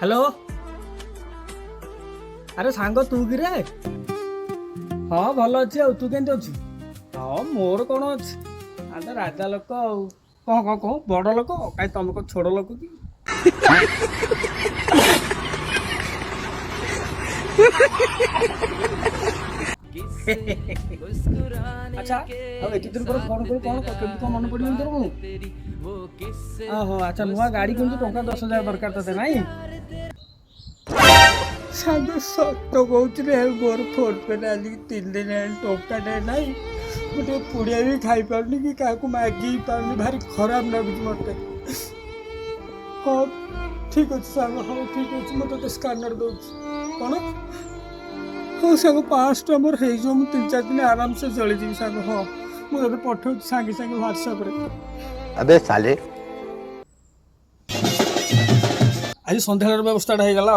hello अरे सांग तू कि रे हाँ भल अच्छी तू केमती अच्छी हाँ मोर कौन अच्छी तो राजा लोक कह कह कह बड़ लोक कहीं तुम को छोड़ लोक कि अच्छा अब एत दिन पर फोन कर कौन कौन मन पड़ी तोर ओहो अच्छा नुआ गाड़ी किंतु टंका 10,000 दरकार तते नाई सांग सत कहूँ मोर फोन पे आज 3 दिन टंका नाई गोटे पुड़िया भी खाई पारनी कि क्या मागी पारनी भारी खराब लगुच मत हाँ ठीक अच्छे सांग हाँ ठीक अच्छे मुझे स्कानर दौर कौन हाँ सांग 5टा मोर हो 3-4 दिन आराम से चलीजी सांग हाँ मुझे पठाऊ सांगे सांगे व्हाट्सएप रे अबे साले आज सन्ध्या व्यवस्था हो गला